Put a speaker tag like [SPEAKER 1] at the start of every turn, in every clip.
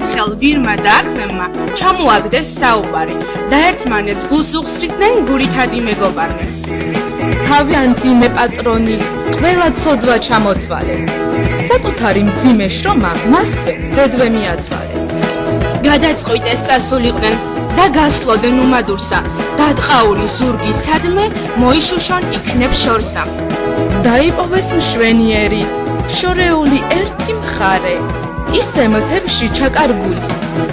[SPEAKER 1] ჭრიჭელ ვირმა და აკლემმა ჩამოაგდეს საუბარი და ერთმანეთს გულს უხსრიდნენ გულითადი მეგობარნი.
[SPEAKER 2] თავიანთი მე პატრონის ყველა ცოდვა ჩამოთვალეს. საკუთარი მძიმე შრომა მასვე ზედვე მიათვალეს.
[SPEAKER 1] გადაწყვიტეს წასულიყვნენ და გასლოდნენ უმადურსა. დატყაული ზურგი სადმე მოიშუშონ იქნებ შორსა.
[SPEAKER 2] დაიპოვეს მშვენიერი, შორეული ერთი მხარე. ისე მთებში ჩაკარგული,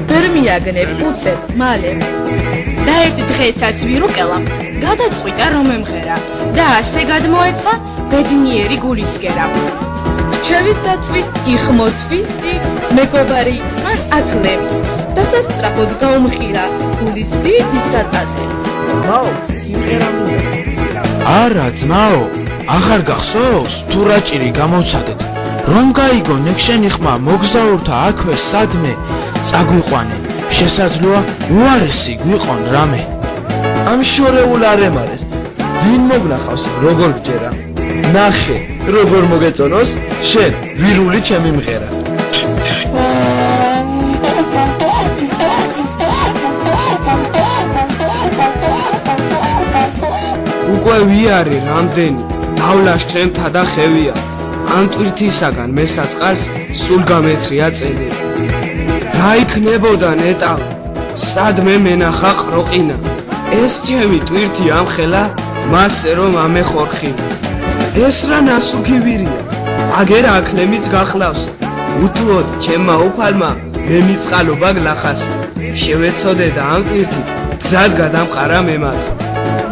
[SPEAKER 2] ვერ მიაგნებ უცებ მალე.
[SPEAKER 1] და ერთ დღესაც ვირუკელამ გადაწყვიტა რომ ემღერა და ასე გადმოეცა ბედნიერი გულისკერა.
[SPEAKER 2] რჩევის დათვის იხმოთვისი მეგობარი მან აკლემი და სასწრაფოდ გაუმხირა გულის დიდი საწადელი.
[SPEAKER 3] მაო, სიმღერა მინდა.
[SPEAKER 4] არა ძმაო, აღარ გახსოვს თუ რა ჭირი გამოვცადეთ, რომ გაიგო ნეკშენი ხმა მოგზაურთა აქვე სადმე წაგვიყვანე, შესაძლოა უარესი გვიყონ რამე.
[SPEAKER 3] ამ შორეულ არემარეს ვინ მოგნახავს როგორ გჯერა? ნახე, როგორ მოგეწონოს შენ ვირული ჩემი მღერა.
[SPEAKER 5] უკვე ვიარი რამდენი დავლაშქრემთა და ხევია, ამ ტვირთისაგან მესაწყალს სულ გამეთრია წელი. რა იქნებოდა ნეტავ, სადმე მენახა ყროყინა, ეს ჩემი ტვირთი ამხელა, მასე რომ ამეხორხინა. ეს რა ნასუქი ვირია, აგერ აკლემიც გახლავს, უთუოდ ჩემმა უფალმა მე მიწყალობა გლახას, შევეცოდე და ამ ტვირთით გზად გადამყარა მემათ.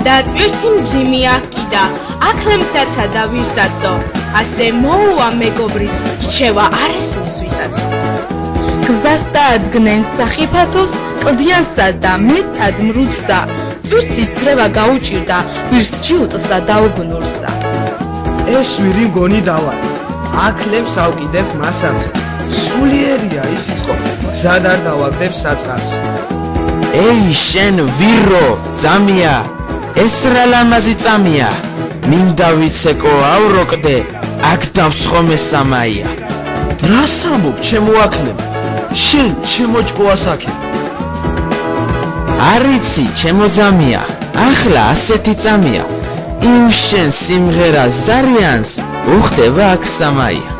[SPEAKER 1] და ტვირთი მძიმეა კიდა, აკლემსაცა და ვირსაცო, ასე მოუვა მეგობრის რჩევა არ ესმის ვისაცო.
[SPEAKER 2] გზას დაადგნენ სახიფათოს, კლდიანსა და მეტად მრუდსა, ტვირთის თრევა გაუჭირდა ვირს ჯიუტსა და ოგნურსა.
[SPEAKER 5] ეს ვირი მგონი დავარ, აკლებს ავკიდებ მასაცო, სულიერია ის სიცხო, გზად არ დავაგდებ საწყარს.
[SPEAKER 4] ეი შენ ვირო, ძამია, ეს რა ლამაზი წამია, მინდა ვიცეკო ავროკდე, აქ დავცხომე სამაია.
[SPEAKER 3] რა სამობ ჩემო აკლემ, შენ ჩემო ჭკუასაკე.
[SPEAKER 4] არიცი ჩემო ძამია, ახლა ასეთი წამია, იმ შენ სიმღერა ზარიანს უხდება აქ სამაია.